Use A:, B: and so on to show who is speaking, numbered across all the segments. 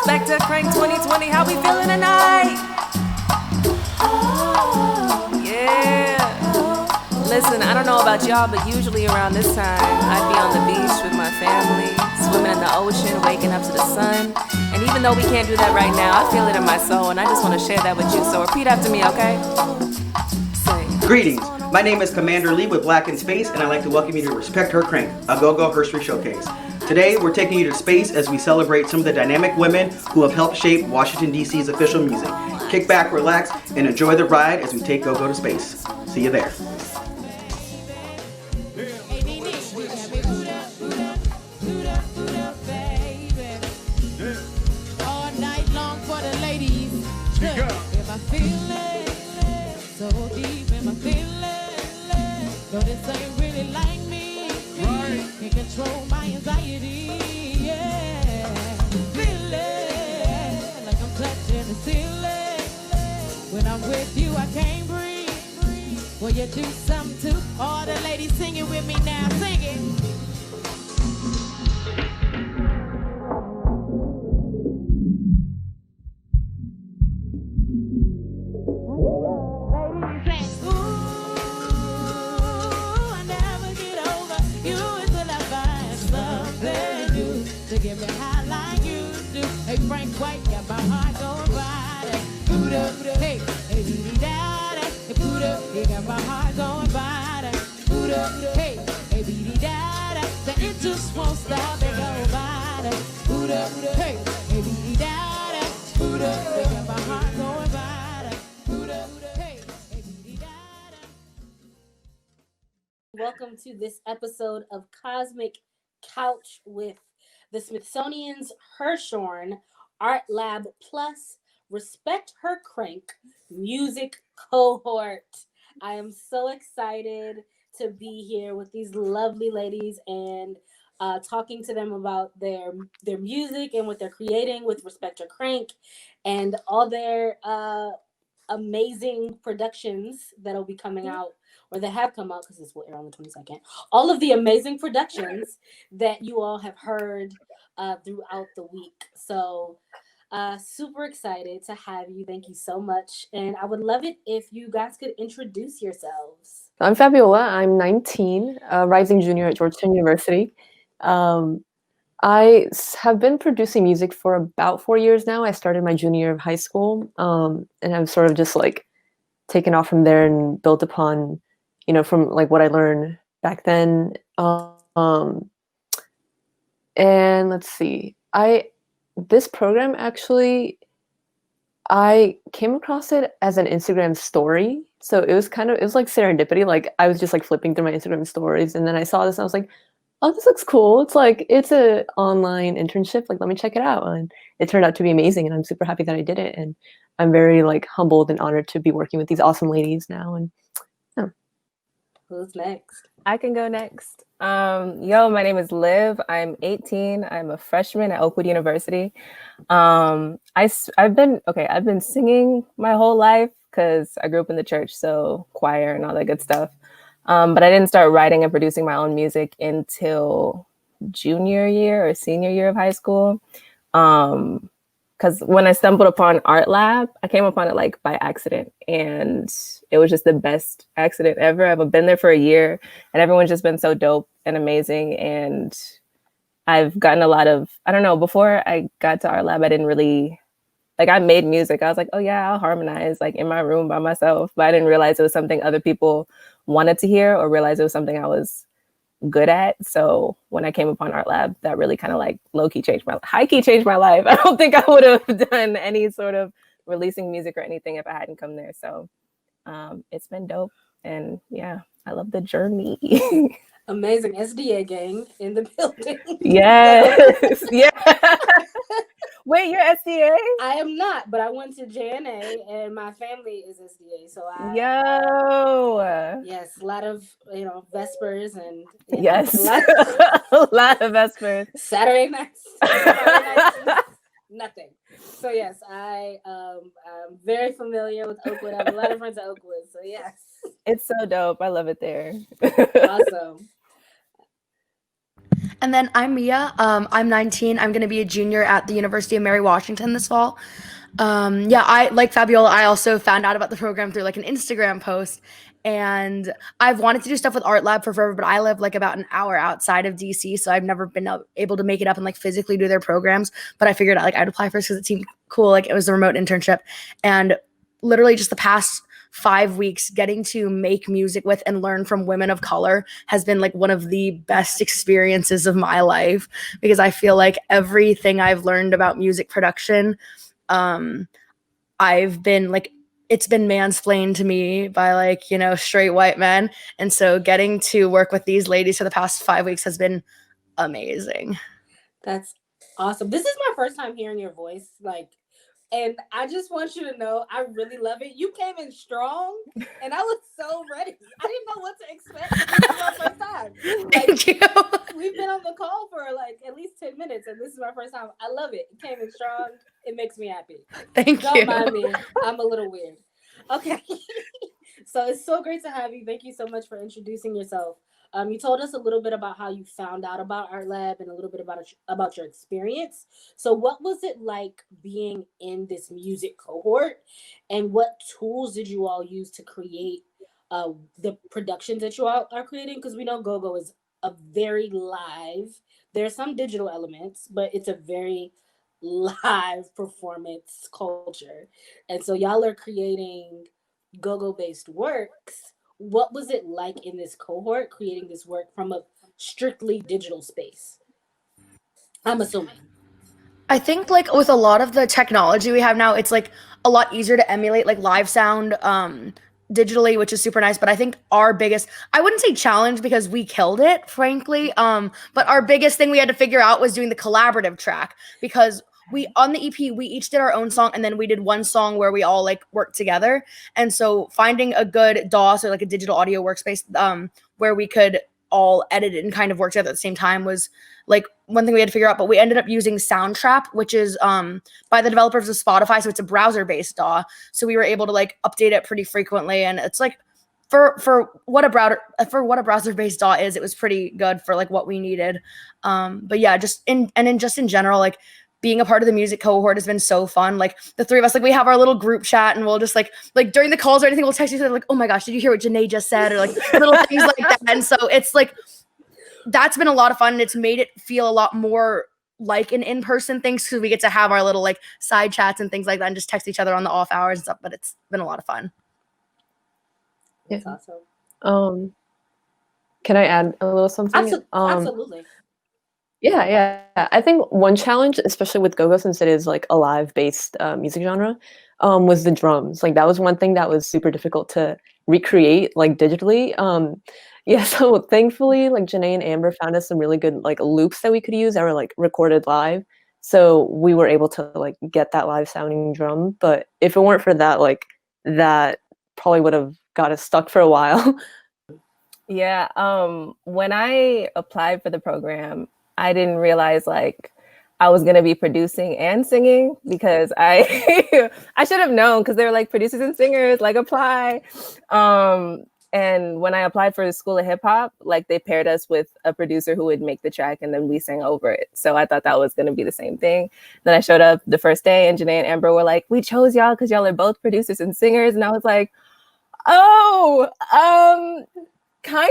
A: Respect to Crank 2020. How we feeling tonight? Yeah. Listen, I don't know about y'all, but usually around this time, I'd be on the beach with my family, swimming in the ocean, waking up to the sun. And even though we can't do that right now, I feel it in my soul, and I just want to share that with you. So repeat after me, okay? Say.
B: Greetings. My name is Commander Lee with Black in Space, and I'd like to welcome you to Respect Her Crank, A Go-Go Herstory Showcase. Today, we're taking you to space as we celebrate some of the dynamic women who have helped shape Washington, D.C.'s official music. Kick back, relax, and enjoy the ride as we take Go-Go to space. See you there.
C: All night long for the ladies. Am I feeling so deep? Am I feeling? No, this ain't really like me. Can't control my anxiety. Yeah, feeling like I'm touching the ceiling. When I'm with you, I can't breathe. Will you do something too? All the ladies singing with me now, sing it. Give me high like you do. Hey, Frank White, got my heart going wild. Buddha, hey, hey, dee-dee-da-da. Hey, Buddha, he got my heart going wild. Buddha, hey, hey, dee-dee-da-da. The it just won't stop and go wild. Buddha, hey, hey, dee-dee-da-da. Buddha, he got my heart going wild. Buddha, hey, hey, dee-dee-da-da.
D: Welcome to this episode of Cosmic Couch with the Smithsonian's Hirshhorn Artlab Plus Respect Her Crank music cohort. I am so excited to be here with these lovely ladies and talking to them about their music and what they're creating with Respect Her Crank and all their amazing productions that'll be coming out, or that have come out because this will air on the 22nd. All of the amazing productions that you all have heard throughout the week. So super excited to have you. Thank you so much. And I would love it if you guys could introduce yourselves.
E: I'm Fabiola. I'm 19, a rising junior at Georgetown University. I have been producing music for about 4 years now. I started my junior year of high school, and I've sort of just like taken off from there and built upon, from like what I learned back then. And let's see, this program actually, I came across it as an Instagram story. So it was like serendipity. Like I was just like flipping through my Instagram stories, and then I saw this and I was like, oh, this looks cool. It's like, it's an online internship. Like, let me check it out. And it turned out to be amazing. And I'm super happy that I did it. And I'm very like humbled and honored to be working with these awesome ladies now. And
D: Who's next?
F: I can go next. My name is Liv. I'm 18. I'm a freshman at Oakwood University. I've been singing my whole life because I grew up in the church, so choir and all that good stuff. But I didn't start writing and producing my own music until junior year or senior year of high school. Because when I stumbled upon Artlab, I came upon it like by accident, and it was just the best accident ever. I've been there for a year, and everyone's just been so dope and amazing. And I've gotten a lot of, before I got to Artlab, I didn't really, I made music. I was like, oh yeah, I'll harmonize like in my room by myself. But I didn't realize it was something other people wanted to hear or realize it was something I was good at. So when I came upon Artlab, that really kind of like high-key changed my life. I don't think I would have done any sort of releasing music or anything if I hadn't come there. So it's been dope. And yeah, I love the journey.
D: Amazing. SDA gang in the building.
F: Yes. Yeah. Wait, you're SDA?
D: I am not, but I went to JNA and my family is SDA. So yes, a lot of, Vespers and
F: yes, a lot of Vespers.
D: Saturday nights, nothing. So yes, I'm very familiar with Oakwood. I have a lot of friends at Oakwood. So yes.
F: It's so dope. I love it there.
D: Awesome.
G: And then I'm Mia. I'm 19. I'm going to be a junior at the University of Mary Washington this fall. Yeah, I like Fabiola. I also found out about the program through like an Instagram post, and I've wanted to do stuff with Artlab for forever. But I live like about an hour outside of DC, so I've never been able to make it up and like physically do their programs. But I figured like I'd apply first because it seemed cool. Like it was a remote internship, and literally just the past 5 weeks getting to make music with and learn from women of color has been like one of the best experiences of my life, because I feel like everything I've learned about music production, I've been like, it's been mansplained to me by like, straight white men. And so getting to work with these ladies for the past 5 weeks has been amazing.
D: That's awesome. This is my first time hearing your voice, and I just want you to know I really love it. You came in strong, and I was so ready. I didn't know what to expect. This is my first time.
G: Thank you.
D: We've been on the call for at least 10 minutes, and this is my first time. I love it. It came in strong. It makes me happy.
G: Thank
D: Don't
G: you.
D: mind me. I'm a little weird. Okay. So it's so great to have you. Thank you so much for introducing yourself. You told us a little bit about how you found out about Artlab and a little bit about your experience. So what was it like being in this music cohort, and what tools did you all use to create the productions that you all are creating? Because we know Go-Go is a very live, there's some digital elements, but it's a very live performance culture. And so y'all are creating Go-Go based works. What was it like in this cohort creating this work from a strictly digital space? I'm assuming.
G: I think like with a lot of the technology we have now, it's like a lot easier to emulate like live sound digitally, which is super nice. But I think our biggest, I wouldn't say challenge because we killed it, frankly. But our biggest thing we had to figure out was doing the collaborative track, because we on the EP we each did our own song, and then we did one song where we all like worked together. And so finding a good DAW, so like a digital audio workspace, where we could all edit it and kind of work together at the same time, was like one thing we had to figure out. But we ended up using Soundtrap, which is by the developers of Spotify, so it's a browser-based DAW. So we were able to like update it pretty frequently, and it's like for what a browser-based DAW is, it was pretty good for like what we needed. But yeah, just in general, like being a part of the music cohort has been so fun. Like the three of us, like we have our little group chat, and we'll just like during the calls or anything, we'll text each other like, "Oh my gosh, did you hear what Janae just said?" Or like little things like that. And so it's like that's been a lot of fun, and it's made it feel a lot more like an in-person thing, because we get to have our little like side chats and things like that and just text each other on the off hours and stuff. But it's been a lot of fun.
D: That's awesome.
E: Can I add a little something?
D: Absolutely.
E: Yeah. I think one challenge, especially with Go-Go, since it is like a live-based music genre, was the drums. Like that was one thing that was super difficult to recreate like digitally. Yeah, so thankfully, like Janae and Amber found us some really good like loops that we could use that were like recorded live. So we were able to like get that live sounding drum. But if it weren't for that, like that probably would have got us stuck for a while.
F: Yeah. When I applied for the program, I didn't realize like I was gonna be producing and singing, because I I should have known, because they were like producers and singers, like apply. And when I applied for the School of Hip Hop, like they paired us with a producer who would make the track, and then we sang over it. So I thought that was gonna be the same thing. Then I showed up the first day, and Janae and Amber were like, "We chose y'all because y'all are both producers and singers," and I was like, "Oh, kind of."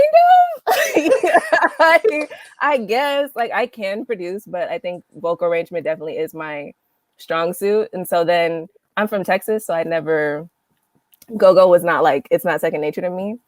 F: I guess like I can produce, but I think vocal arrangement definitely is my strong suit. And so then I'm from Texas, so Go-Go was not like, it's not second nature to me.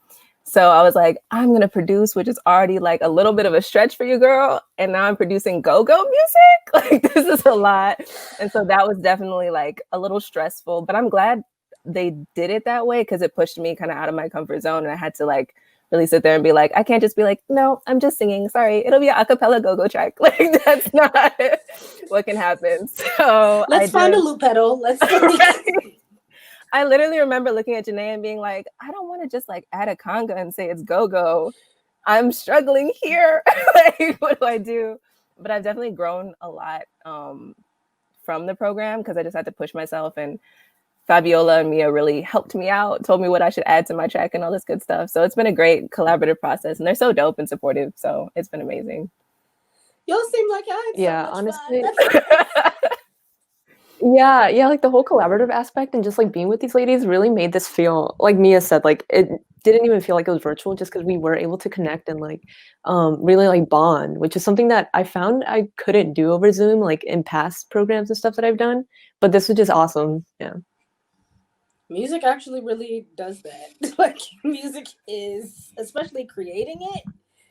F: So I was like, I'm gonna produce, which is already like a little bit of a stretch for you, girl. And now I'm producing Go-Go music. Like this is a lot. And so that was definitely like a little stressful, but I'm glad they did it that way, because it pushed me kind of out of my comfort zone, and I had to like really sit there and be like, I can't just be like, no, I'm just singing. Sorry, it'll be an a cappella Go-Go track. Like that's not what can happen. So
D: let's find a loop pedal. Let's
F: I literally remember looking at Janae and being like, I don't want to just like add a conga and say it's Go-Go. I'm struggling here. Like, what do I do? But I've definitely grown a lot from the program, because I just had to push myself, and Fabiola and Mia really helped me out, told me what I should add to my track and all this good stuff. So it's been a great collaborative process, and they're so dope and supportive. So it's been amazing.
D: Y'all seem like y'all had so
E: Yeah,
D: much
E: honestly.
D: fun.
E: Yeah, like the whole collaborative aspect and just like being with these ladies really made this feel like Mia said, like it didn't even feel like it was virtual just because we were able to connect and like really like bond, which is something that I found I couldn't do over Zoom like in past programs and stuff that I've done. But this was just awesome. Yeah.
D: Music actually really does that. Like music is, especially creating it,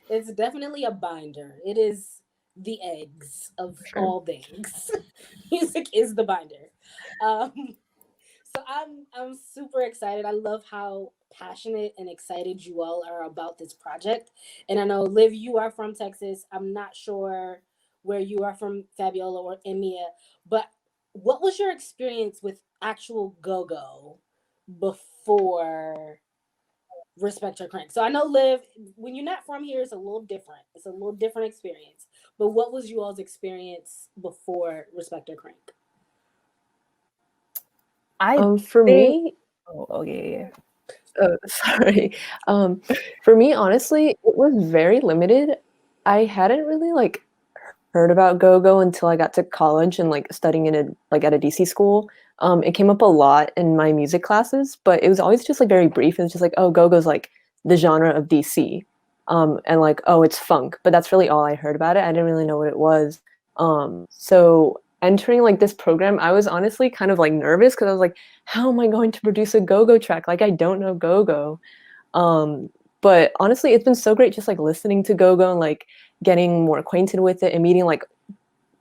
D: it's definitely a binder. It is the eggs of
E: Sure.
D: all things. Music is the binder. Um, so I'm super excited. I love how passionate and excited you all are about this project. And I know Liv, you are from Texas. I'm not sure where you are from, Fabiola or Emia, but what was your experience with actual go-go before Respect Your Crank? So I know Liv, when you're not from here, it's a little different. It's a little different experience. But what was you all's experience before Respect Your Crank?
F: I
E: For
F: think.
E: me,
F: Oh, yeah.
E: oh, sorry. Um, for me, honestly, it was very limited. I hadn't really like heard about go-go until I got to college and like studying in a like at a DC school. It came up a lot in my music classes, but it was always just like very brief. It was just like, oh, go-go's like the genre of DC. And like, oh, it's funk, but that's really all I heard about it. I didn't really know what it was. So entering like this program, I was honestly kind of like nervous because I was like, how am I going to produce a go-go track? Like I don't know go-go. Um, but honestly, it's been so great just like listening to go-go and like getting more acquainted with it and meeting like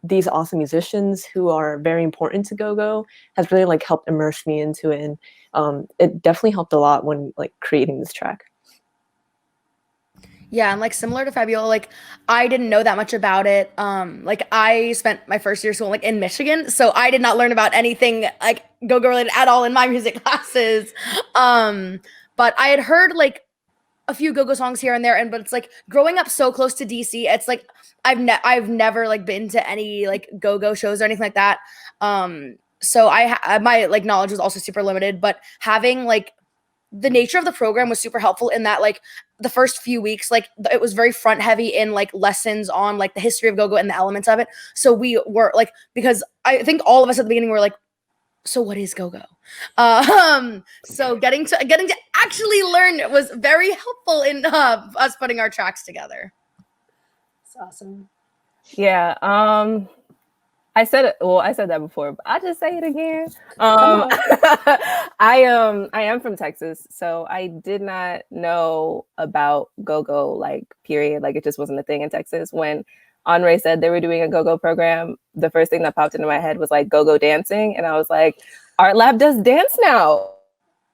E: these awesome musicians who are very important to go-go has really like helped immerse me into it. And it definitely helped a lot when like creating this track.
G: Yeah, and like similar to Fabiola, like I didn't know that much about it. Like I spent my first year of school like in Michigan, so I did not learn about anything like go-go related at all in my music classes. But I had heard like a few go-go songs here and there, and but it's like growing up so close to DC, it's like I've never like been to any like go-go shows or anything like that. So my like knowledge was also super limited, but having like the nature of the program was super helpful in that like the first few weeks like it was very front heavy in like lessons on like the history of go-go and the elements of it. So we were like, because I think all of us at the beginning were like, so what is go-go? So getting to actually learn was very helpful in us putting our tracks together.
D: It's awesome.
F: Yeah. I said it. Well, I said that before, but I'll just say it again.
D: Come on.
F: I am from Texas, so I did not know about go-go like period. Like it just wasn't a thing in Texas. When Andre said they were doing a go-go program, the first thing that popped into my head was like go-go dancing, and I was like, Artlab does dance now.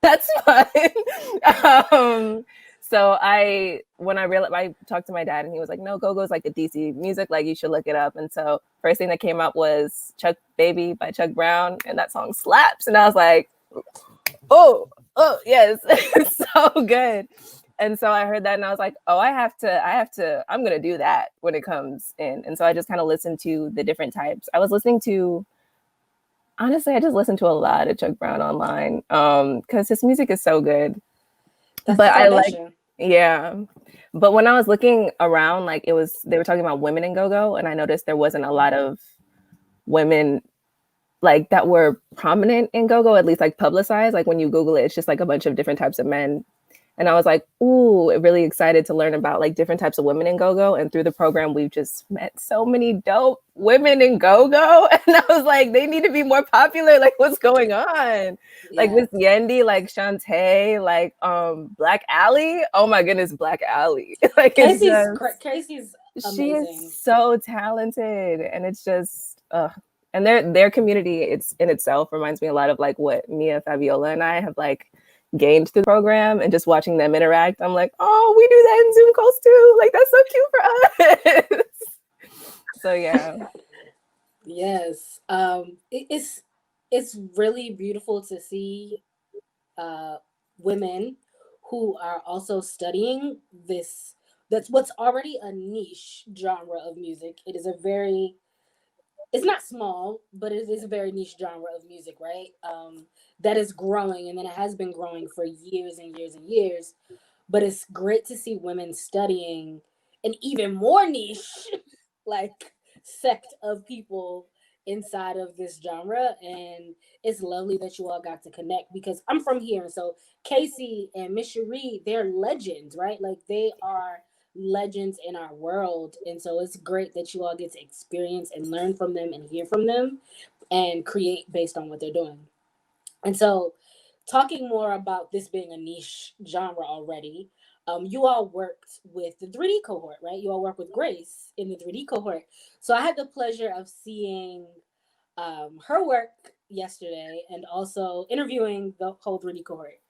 F: That's fun. So when I realized, I talked to my dad and he was like, no, go-go is like a DC music, like you should look it up. And so first thing that came up was Chuck Baby by Chuck Brown, and that song slaps. And I was like, oh yes, it's so good. And so I heard that and I was like, oh, I'm gonna do that when it comes in. And so I just kind of listened to the different types. Honestly, I just listened to a lot of Chuck Brown online because his music is so good.
D: That's
F: But
D: the
F: I like,
D: foundation.
F: yeah. But when I was looking around, like they were talking about women in go-go, and I noticed there wasn't a lot of women like that were prominent in go-go, at least like publicized. Like when you Google it, it's just like a bunch of different types of men. And I was like, ooh, really excited to learn about like different types of women in go-go. And through the program, we've just met so many dope women in go-go. And I was like, they need to be more popular. Like, what's going on? Like Miss Yendi, like Shantae, like Black Alley. Oh my goodness, Black Alley. Like
D: Casey's
F: she
D: amazing.
F: is so talented. And it's just and their community, it's in itself reminds me a lot of like what Mia, Fabiola, and I have like gained through the program, and just watching them interact, I'm like, oh, we do that in Zoom calls too. Like that's so cute for us. So yeah.
D: Yes. It's really beautiful to see women who are also studying this. That's what's already a niche genre of music. It's not small, but it is a very niche genre of music, right? That is growing, and then it has been growing for years and years and years. But it's great to see women studying an even more niche like sect of people inside of this genre, and it's lovely that you all got to connect because I'm from here, and so Casey and Miss Cherie, they're legends, right? Like they are legends in our world, and so it's great that you all get to experience and learn from them and hear from them and create based on what they're doing. And so, talking more about this being a niche genre already, you all worked with the 3D cohort, right? You all work with Grace in the 3D cohort. So I had the pleasure of seeing her work yesterday and also interviewing the whole 3D cohort.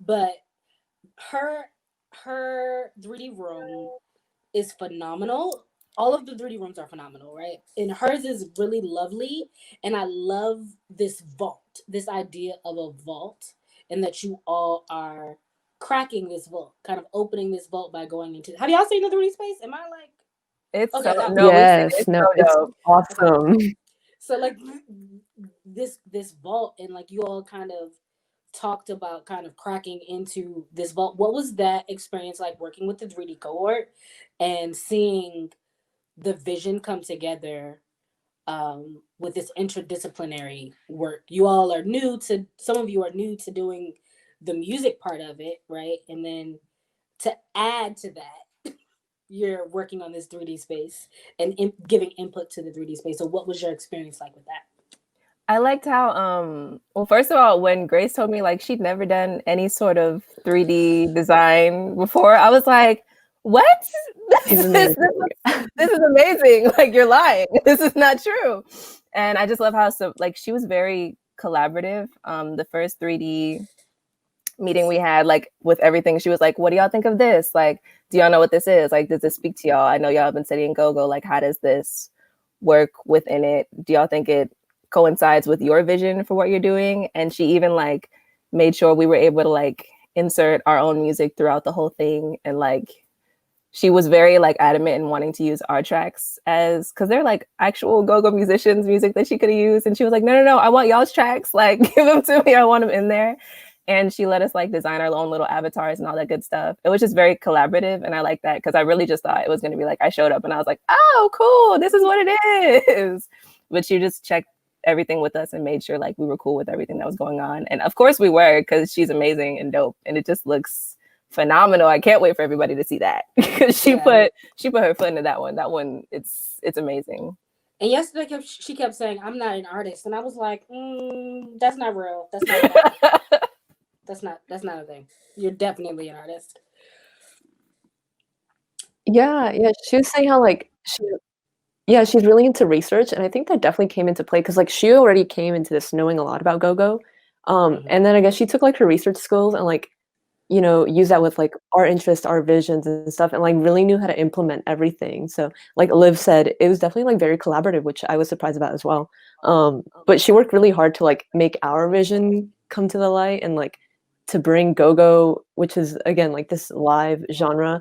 D: But her her 3D room is phenomenal. All of the 3D rooms are phenomenal, right? And hers is really lovely. And I love this vault, this idea of a vault, and that you all are cracking this vault, kind of opening this vault by going into. Have y'all seen the 3D space? Am I like
F: It's
D: okay?
F: so
D: Y'all,
F: no, we've seen it.
E: Yes,
F: It's
E: no,
F: so
E: it's
F: dope.
E: awesome.
D: so like this vault, and like you all kind of talked about kind of cracking into this vault. What was that experience like working with the 3D cohort and seeing the vision come together with this interdisciplinary work? You all are new to, some of you are new to doing the music part of it, right? And then to add to that, you're working on this 3D space and giving input to the 3D space. So what was your experience like with that?
F: I liked how, well, first of all, when Grace told me like she'd never done any sort of 3D design before, I was like, what?
E: She's
F: This,
E: amazing.
F: this is amazing. Like, you're lying. This is not true. And I just love how, so like, she was very collaborative. The first 3D meeting we had, like with everything, she was like, what do y'all think of this? Like, do y'all know what this is? Like, does this speak to y'all? I know y'all have been studying go-go. Like, how does this work within it? Do y'all think it coincides with your vision for what you're doing? And she even like made sure we were able to like insert our own music throughout the whole thing. And like, she was very like adamant in wanting to use our tracks as, because they're like actual go-go musicians music that she could have used. And she was like, no, I want y'all's tracks. Like, give them to me. I want them in there. And she let us like design our own little avatars and all that good stuff. It was just very collaborative. And I like that because I really just thought it was going to be like, I showed up and I was like, oh, cool. This is what it is. But she just checked everything with us and made sure like we were cool with everything that was going on. And of course we were, because she's amazing and dope. And it just looks phenomenal. I can't wait for everybody to see that because she put her foot into that one. That one, it's amazing.
D: And yesterday she kept saying, I'm not an artist. And I was like, that's not real. That's not that's not a thing. You're definitely an artist.
E: Yeah, she was saying how like she's really into research, and I think that definitely came into play because like she already came into this knowing a lot about go-go. And then I guess she took like her research skills and like, you know, use that with like our interests, our visions and stuff, and like really knew how to implement everything. So like Liv said, it was definitely like very collaborative, which I was surprised about as well. But she worked really hard to like make our vision come to the light and like to bring go-go, which is again like this live genre,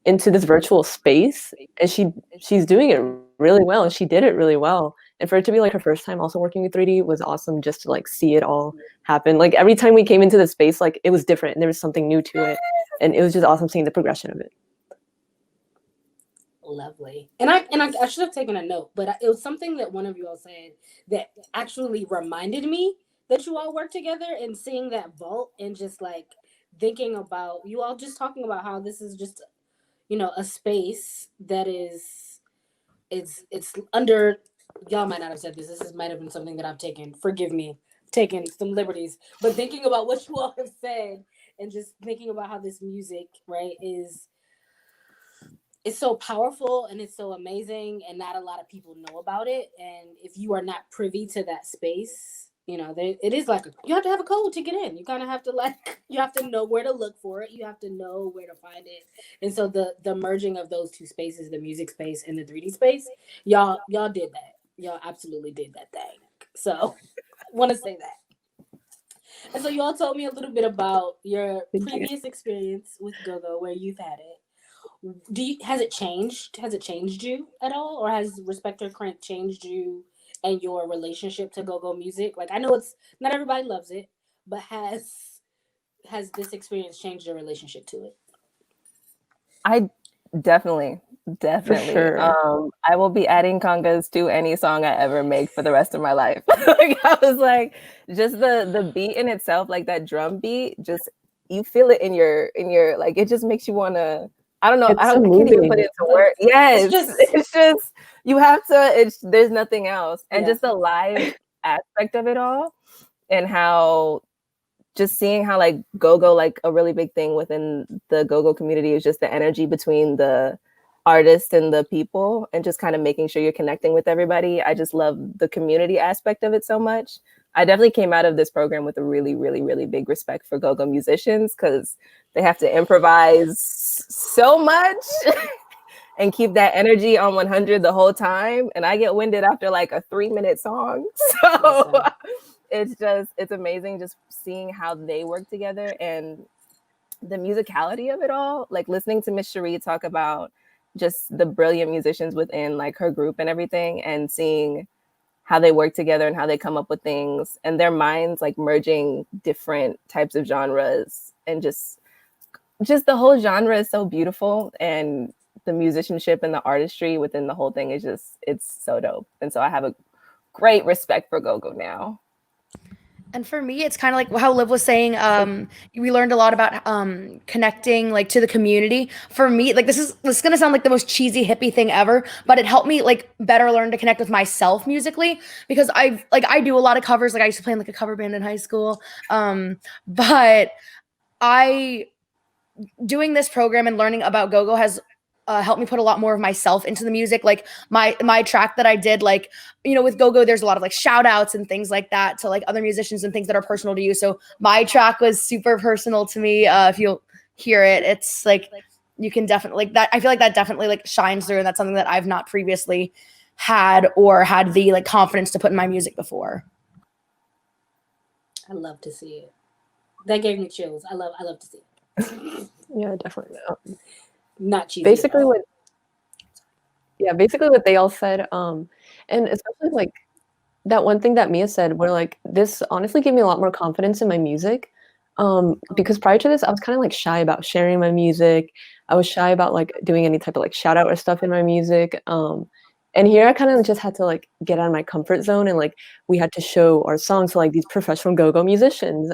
E: into this virtual space. And she's doing it really well, and she did it really well. And for it to be like her first time also working with 3D was awesome, just to like see it all happen. Like every time we came into the space, like it was different and there was something new to it. And it was just awesome seeing the progression of it.
D: Lovely. And I should have taken a note, but it was something that one of you all said that actually reminded me that you all work together, and seeing that vault and just like thinking about you all just talking about how this is just, you know, a space that is it's under, y'all might not have said this might have been something that I've taken, forgive me, taken some liberties, but thinking about what you all have said and just thinking about how this music, right, is it's so powerful and it's so amazing, and not a lot of people know about it. And if you are not privy to that space, you know, it is like you have to have a code to get in. You kind of have to like, you have to know where to look for it. You have to know where to find it. And so the merging of those two spaces, the music space and the 3D space, y'all did that. Y'all absolutely did that thing. So want to say that. And so you all told me a little bit about your previous experience with go-go, where you've had it. Has it changed? Has it changed you at all, or has Respect Her Crank changed you and your relationship to go-go music? Like, I know it's not everybody loves it, but has this experience changed your relationship to it?
F: I definitely Definitely.
E: sure.
F: I will be adding congas to any song I ever make for the rest of my life. Like I was like, just the beat in itself, like that drum beat, just you feel it in your like it just makes you wanna I don't know,
E: It's so
F: I can't even put
E: moving.
F: it into words. Yes.
D: just
F: It's just you have to there's nothing else. And
D: Yeah.
F: just the live aspect of it all and how just seeing how like go-go, like a really big thing within the go-go community is just the energy between the artists and the people and just kind of making sure you're connecting with everybody. I just love the community aspect of it so much. I definitely came out of this program with a really, really, really big respect for go-go musicians because they have to improvise so much and keep that energy on 100 the whole time. And I get winded after like a 3-minute song. So it's amazing just seeing how they work together and the musicality of it all. Like listening to Miss Cherie talk about just the brilliant musicians within like her group and everything and seeing how they work together and how they come up with things and their minds like merging different types of genres and just the whole genre is so beautiful and the musicianship and the artistry within the whole thing is just it's so dope. And so I have a great respect for go-go now.
G: And for me, it's kind of like how Liv was saying. We learned a lot about connecting, like to the community. For me, like this is gonna sound like the most cheesy hippie thing ever, but it helped me like better learn to connect with myself musically because I do a lot of covers. Like I used to play in like a cover band in high school, but I doing this program and learning about go-go has helped me put a lot more of myself into the music. Like my track that I did, like, you know, with go-go, there's a lot of like shout outs and things like that to like other musicians and things that are personal to you. So my track was super personal to me. If you'll hear it, it's like, you can definitely like that. I feel like that definitely like shines through. And that's something that I've not previously had or had the like confidence to put in my music before.
D: I love to see it. That gave me chills. I love to see it.
E: Yeah, definitely.
D: Not cheesy.
E: Basically what they all said, and especially like that one thing that Mia said, where like this honestly gave me a lot more confidence in my music. Because prior to this, I was kind of like shy about sharing my music. I was shy about like doing any type of like shout out or stuff in my music. And here I kind of just had to like get out of my comfort zone and like we had to show our songs to like these professional go-go musicians.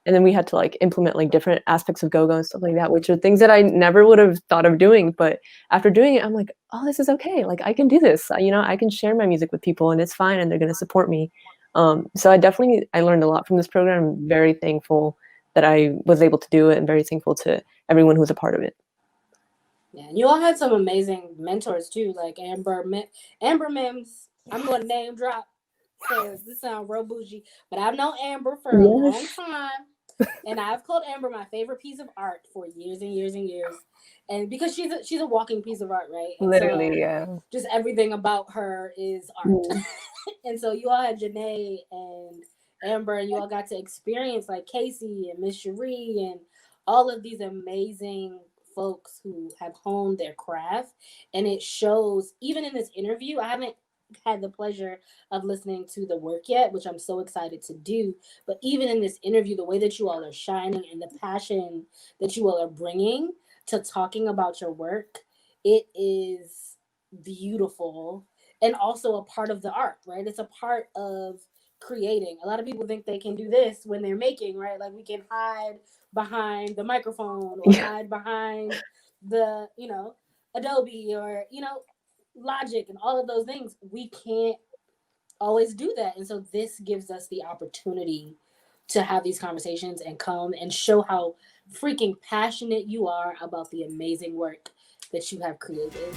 E: And then we had to like implement like different aspects of go-go and stuff like that, which are things that I never would have thought of doing. But after doing it, I'm like, oh, this is okay. Like I can do this. You know, I can share my music with people and it's fine and they're going to support me. So I learned a lot from this program. I'm very thankful that I was able to do it and very thankful to everyone who was a part of it.
D: Yeah, and you all had some amazing mentors too, like Amber Mims. I'm going to name drop because this sounds real bougie, but I've known Amber for a long time. And I've called Amber my favorite piece of art for years and years and years. And because she's a walking piece of art, right? And
F: Literally,
D: so
F: yeah.
D: Just everything about her is art. And so you all had Janae and Amber, and you all got to experience like Casey and Miss Cherie and all of these amazing folks who have honed their craft. And it shows, even in this interview, I haven't had the pleasure of listening to the work yet, which I'm so excited to do. But even in this interview, the way that you all are shining and the passion that you all are bringing to talking about your work, it is beautiful and also a part of the art, right? It's a part of creating. A lot of people think they can do this when they're making, right? Like we can hide behind the microphone or hide behind the, Adobe or, Logic and all of those things. We can't always do that. And so this gives us the opportunity to have these conversations and come and show how freaking passionate you are about the amazing work that you have created.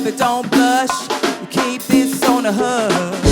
C: baby, don't blush. You keep this on the hush.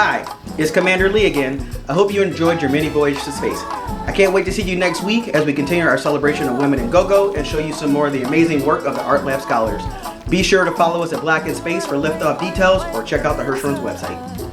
B: Hi, it's Commander Lee again. I hope you enjoyed your mini voyage to space. I can't wait to see you next week as we continue our celebration of women in go-go and show you some more of the amazing work of the Artlab scholars. Be sure to follow us at Black in Space for liftoff details or check out the Hirshhorn's website.